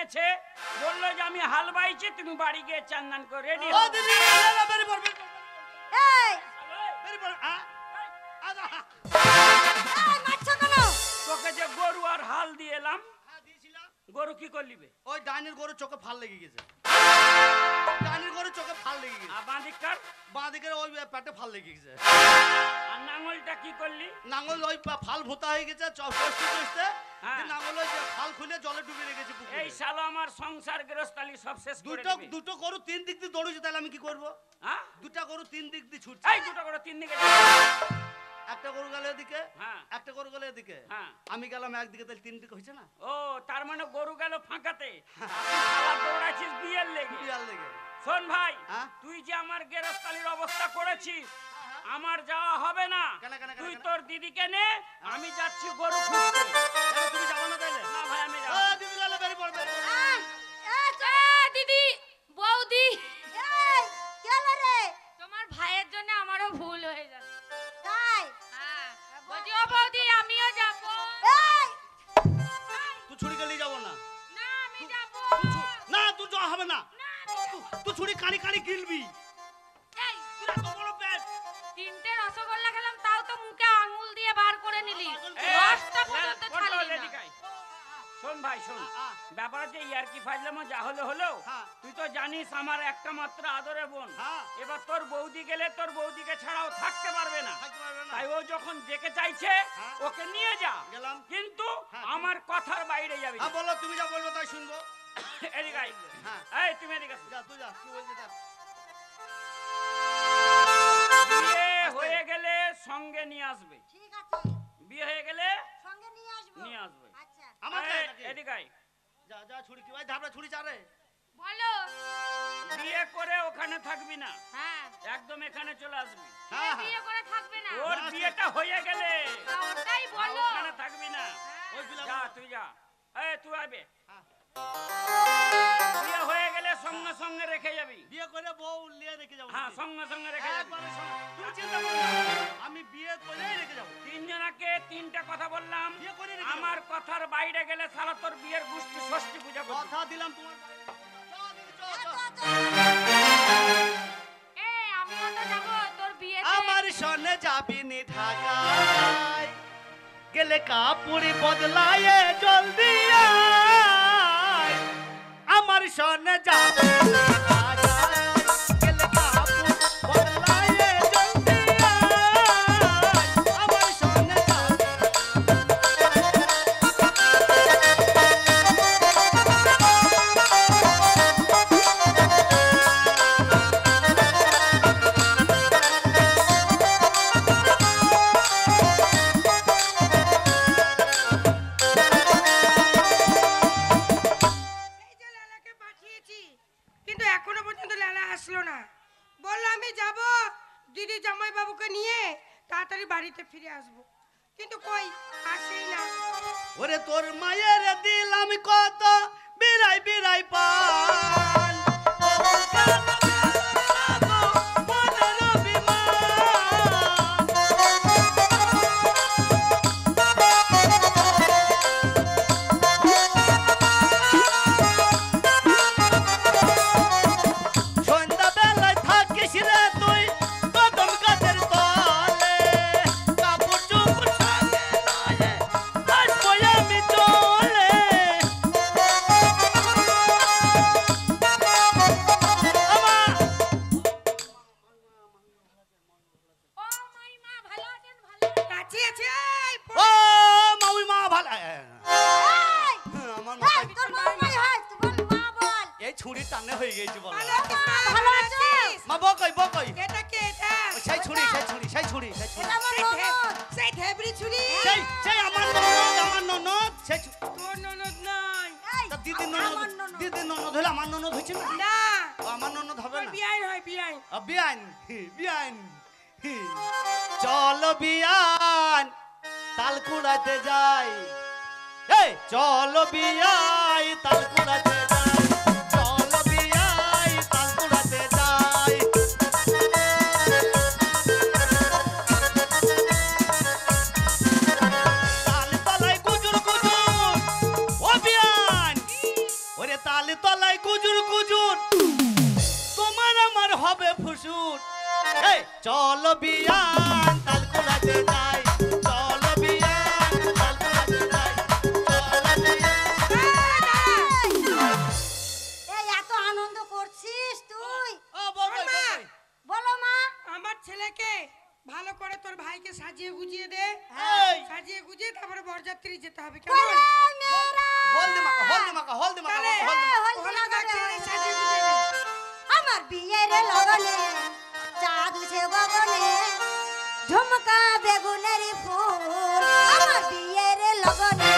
এনেছে, বললো যে আমি হাল বাইছি, তুমি বাড়ি গিয়ে চান্দান করে রেডি। ও দিদি বেরি পড় এই বেরি পড় মারছো কেন? তোকে যে গরু আর হাল দিয়ে এলাম, হ্যাঁ দিয়েছিলাম। গরু কি করলিবে? ওই ডাইনের গরু চোখে ফাল লেগে গেছে। ডাইনের গরু চোখে ফাল লেগে গেছে। আর বাঁদিকটার? বাঁ দিকের ওই পেটে ফাল লেগে গেছে। আর নাঙলটা কি করলি? নাঙল ওই ফাল ভোতা হয়ে গেছে চষতে হ্যাঁ। নাঙল ওই ফাল খুলে জলে ডুবে রেখেছে পুকুরে। এই শালা আমার সংসার গৃহস্থালি সব শেষ করে দিবে। দুটো গরু তিন দিক দিয়ে দৌড়ছে, তাহলে আমি কি করব? হ্যাঁ, দুটা গরু তিন দিক দিয়ে ছুটছে। এই দুটো করে তিন দিকে। একটা গরু গেল এদিকে, হ্যাঁ একটা গরু গেল এদিকে, হ্যাঁ। আমি গেলাম একদিকে, তাহলে তিন দিকে হয়েছে না? ও তার মানে গরু গেল ফাঁকাতে, শালা দৌড়াচ্ছিস বিয়ের লেগে। বিয়াল লেগে। শোন ভাই, হ্যাঁ? তুই যে আমার গৃহস্থালির অবস্থা করেছিস, আমার যাওয়া হবে না। কেন, কেন, কেন, তুই কেন? তোর দিদিকে নে, আমি যাচ্ছি গরু খুঁজতে। তাহলে তুমি যাবো না তাইলে? না ভাই আমি ও যাবো। দিদি লালা বেরি পড়বে। দিদি বৌদি, এই কেন রে? তোমার ভাইয়ের জন্য আমারও ভুল হয়ে যাচ্ছে। তাই হ্যাঁ বলছি ও বৌদি আমিও যাব। এই তুই ছুরি গেলি যাবো না? না আমি যাব না তুই যাওয়া হবে না। না। তুই ছুরি কানি কানি গিলবি। এই তুই এত বড় পেট। তিনটে রসগোল্লা খেলাম, তাও তো মুখে আঙুল দিয়ে বার করে নিলি। এই, দশটা পর্যন্ত কন্ট্রোল ছাড়লি না। এদিকে আয়। শোন ভাই শোন, হ্যাঁ। ব্যাপার হচ্ছে ইয়ার্কি ফাজলামো যা হলো হলো। হ্যাঁ। তুই তো জানিস আমার একটা মাত্র আদরে বোন। হ্যাঁ। এবার তোর বৌদি গেলে তোর বৌদিকে ছাড়াও থাকতে পারবে না। থাকতে পারবে না। তাই ও যখন যেতে চাইছে হ্যাঁ। ওকে নিয়ে যা, গেলাম। কিন্তু হ্যাঁ, আমার কথার বাইরে যাবি হ্যাঁ বলো, তুমি যা বলবো তাই শুনবো। এদিকে আয়। হ্যাঁ। এই তুমি এদিকে আসো। যা তুই যা, কি বলছিস দেখ। বিয়ে হয়ে গেলে সঙ্গে নিয়ে আসবে, ঠিক আছে, বিয়ে হয়ে গেলে সঙ্গে নিয়ে আসবো। নিয়ে আসবে। আচ্ছা আমাকে এই, নাকি? এদিকে আয়। যা যা ছুরি কি ভাই ধাপড়া ছুরি চারে। বলো। বিয়ে করে ওখানে থাকবি না, হ্যাঁ একদম এখানে চলে আসবি। হ্যাঁ বিয়ে করে থাকবে না। ওর বিয়েটা হয়ে গেলে তা ওটাই বলো। ওখানে থাকবি না। ওই বিলা যা তুই যা। এই তুই আবে, হ্যাঁ। বিয়ে হয়ে গেলে সঙ্গে সঙ্গে রেখে যাবি। বিয়ে করে বউ নিয়ে রেখে যাবো। হ্যাঁ সঙ্গে সঙ্গে রেখে যাবি। একবারে সঙ্গে। তুমি চিন্তা করো না, আমি বিয়ে করেই রেখে যাবো। তিনজনাকে তিনটা কথা বললাম, বিয়ে করে রেখে যাবো। আমার কথার বাইরে গেলে সারা তোর বিয়ের গোষ্ঠী ষষ্ঠী পূজা করবি। কথা দিলাম তোমার বাইরে। চল দিদি, চল, চল। এই আমিও তো যাব তোর বিয়েতে। আমার সনে যাবি নি ঢাকায়, গেলে কাপড়ি বদলায়ে জলদি আয়। আমার সনে যাবি নি ঢাকায়, গেলে কাপড় বদলায়ে জলদি আয়। আমার সনে যাবি। এই যে লালাকে পাঠিয়েছি, কিন্তু এখনো পর্যন্ত লালা আসলো না। বললো আমি যাব দিদি জামাই বাবুকে নিয়ে তাড়াতাড়ি বাড়িতে ফিরে আসবো, কিন্তু কই আসেই না। ওরে তোর মায়ের দিলাম কত বিরাই বিরাই পান, মনের সন্ধ্যা বেলায় থাকিস রে তুই কদম গাছের তলে, কাপড় চোপড় সঙ্গে লয়ে আসবো আমি চলে। ও মাইমা ভালো আছেন? ভালো কাছে আছে ও মাউই মা ভালো। আমার মাথায় এই তোর মামাই হয়, তোর মা বল। এই ছুরি টানে হয়ে গেছে বলো। ভালো আছিস? মা বকই বকই। এটা কে? এটা সেই ছুরি সেই ছুরি সেই ছুরি সেই ছুরি এটা আমার সেই ননদ। সেই ঢেবরি ছুরি। সেই আমার ননদ সেই তোর ননদ নয়। এই, তা দিদির আমার ননদ ননদ। দিদির ননদ হলে আমার ননদ হচ্ছে না? না ও, আমার ননদ হবে ওই না। বিয়াই হয়, বিয়াই। বিয়ান বিয়ান চলো বিয়ান তাল কুড়াতে যাই। এই চলো বিয়াই তাল কুড়াতে যাই, চলো বিয়াই তাল কুড়াতে যাই। তাল তলায় গুজুর গুজুর ও বিয়ান, ওরে তালি তলায় কুজুর কুজুর তোমার আমার হবে ফুসুর এই চলো বিয়ান তাল কুড়াতে যাই চলো বিয়ান তাল কুড়াতে যাই চলো বিয়ান এই এত আনন্দ করছিস তুই? ও বল শোন মা, বলো মা। আমার ছেলেকে ভালো করে তোর ভাইকে সাজিয়ে গুজিয়ে দে। এই সাজিয়ে গুজিয়ে তারপরে বরযাত্রী যেতে হবে বলো কেমন? মেয়েরা। হলদি মাখা হলদি মাখা হলদি মাখা তাহলে হলদি মাখা। হলদি হলুদ লাগাবে। মাখিয়ে সাজিয়ে গুজিয়ে দে। আমার বিয়ের লগনে চাঁদ উঠে গগনে ঝুমকা বেগুনের ফুল আমার বিয়ের লগনে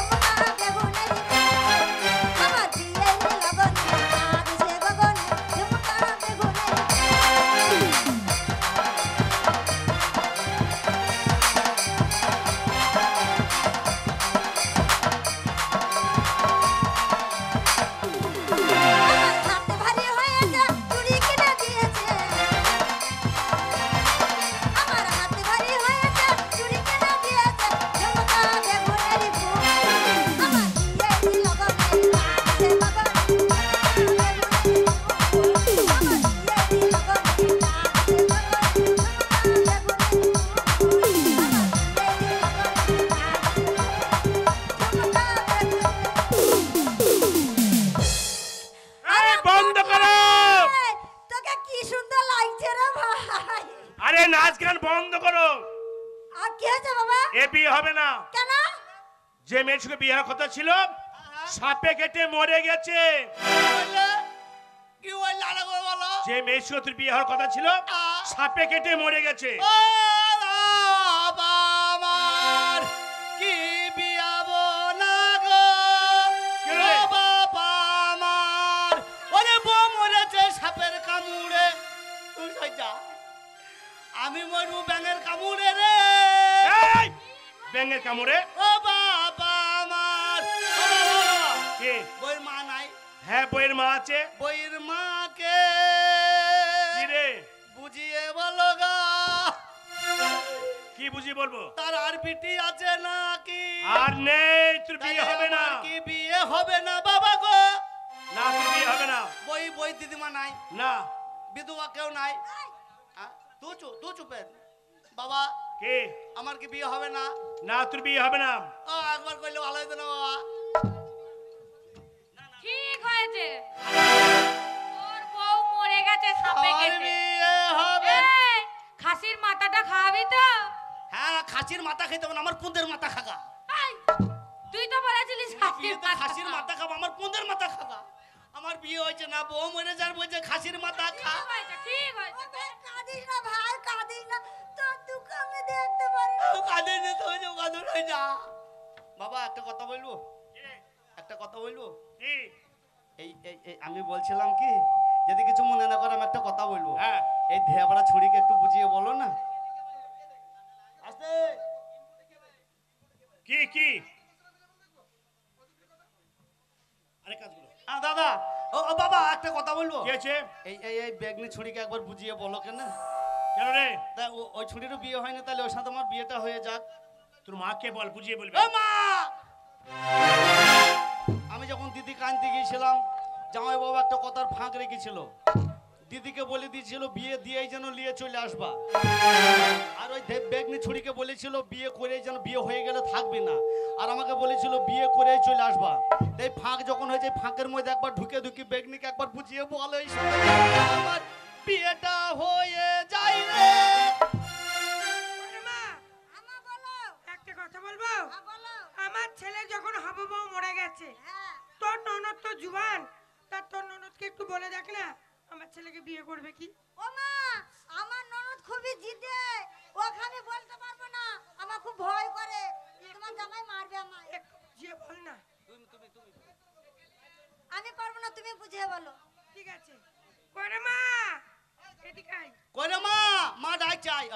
চাঁদ উঠে গগনে আমার বিয়ের লগনে চাঁদ উঠে গগনে ঝুমকা বেগুনের ফুল এই বন্ধ করো। তোকে কি সুন্দর লাগছে রে ভাই। আরে নাচ গান বন্ধ করো। আর কি হয়েছে বাবা? এ বিয়ে হবে না। কেন? যে মেয়ের সঙ্গে বিয়ে হওয়ার কথা ছিল সাপে কেটে মরে গেছে। কি হইল আরে গো বলো যে মেয়ের সঙ্গে তোর বিয়ে হওয়ার কথা ছিল সাপে কেটে মরে গেছে। ও বাবা আমার কি বিয়াবো না গো কে? ও বাবা আমার ওরে বউ মরেছে সাপের কামড়ে তুই সইজা আমি মরবো ব্যাঙের কামড়ে রে এই ব্যাঙের কামড়ে। ও বাবা আমার ও বাবা কে? বইয়ের মা নাই হ্যাঁ বইয়ের মা আছে। বইয়ের মাকে কি রে? বুঝিয়ে বলো গা কি বুঝি বলবো? তার আর বিটি আছে নাকি আর নেই, তোর বিয়ে তাহলে হবে না। আমার কি বিয়ে হবে না বাবা গো না তোর বিয়ে হবে না। বই বই দিদিমা নাই না। বিধবা কেউ নাই তুই চুপেন বাবা কে? আমার কি বিয়ে হবে না না তোর বিয়ে হবে না। ও একবার কইলে ভালো হতো না বাবা ঠিক হয়েছে। তোর বউ মরে গেছে সাপে আমার কেটে। বিয়ে হবে এই, খাসির মাথাটা খাওয়াবি তো? হ্যাঁ খাসির মাথা খেতে হবে না আমার পুঁদের মাথা খাগা এই, তুই তো বলেছিলিস খাসির বিয়েতে মাথা খাসির খাওয়া। মাথা খাবো আমার পুঁদের মাথা খাগা আমার বিয়ে হয়েছে না বউ মরে যার বলছে খাসির মাথা খা ঠিক হয়েছে, ঠিক হয়েছে। কাঁদিস না ভাই, কাঁদিস না। তোর দুঃখ আমি দেখতে পারি না। কাঁদে যেতে হয়েছে কাঁদুন হয়ে যা বাবা একটা কথা বলবো একটা কথা বলবো কি? এই এই এই আমি বলছিলাম কি যদি কিছু মনে না করে আমি একটা কথা বলবো হ্যাঁ। এই ধেয়াবড়া ছুরিকে একটু বুঝিয়ে বলো না আস্তে কি কি? আরে কাজগুলো দাদা ও ও বাবা একটা কথা বলবো কি আছে? এই এই এই বেগনি ছুরিকে একবার বুঝিয়ে বলো কেন কেন রে? তা ওই ছুটিরও বিয়ে হয়নি, তাহলে ওর সাথে আমার বিয়েটা হয়ে যাক। তোর মাকে বল, বুঝিয়ে বলবে। ও মা! আমি যখন দিদি কানতে গিয়েছিলাম, জামাইবাবু একটা কথার ফাঁক রেখেছিল। দিদিকে বলে দিয়েছিল বিয়ে দিয়েই যেন নিয়ে চলে আসবা। আর ওই বেগনি ছুরিকে বলেছিল বিয়ে করেই যেন, বিয়ে হয়ে গেলে থাকবে না। আর আমাকে বলেছিল বিয়ে করেই চলে আসবা। এই ফাঁক যখন হয়েছে, ফাঁকের মধ্যে একবার ঢুকে ঢুকি বেগনিকে একবার বুঝিয়ে বলে আমার বিয়েটা হয়ে যায় রে। ওরে মা, আমা বলো। একটা কথা বলবো? হ্যাঁ বলো। আমার ছেলে যখন হবু বউ মরে গেছে, হ্যাঁ। তোর ননদ তো জুয়ান, তা তোর ননদকে একটু বলে দেখ না আমার ছেলেকে বিয়ে করবে কি। ও মা, আমার ননদ খুবই জিদে। ওকে আমি বলতে পারবো না, আমার খুব ভয় করে। তোমার জামাই মারবে আমায়। একটু বুঝিয়ে বল না। আমি পারবো না, তুমি বুঝিয়ে বলো। ঠিক আছে। করে মা, এদিকে আয়। কইরে মা, মা ডাকছে আয়।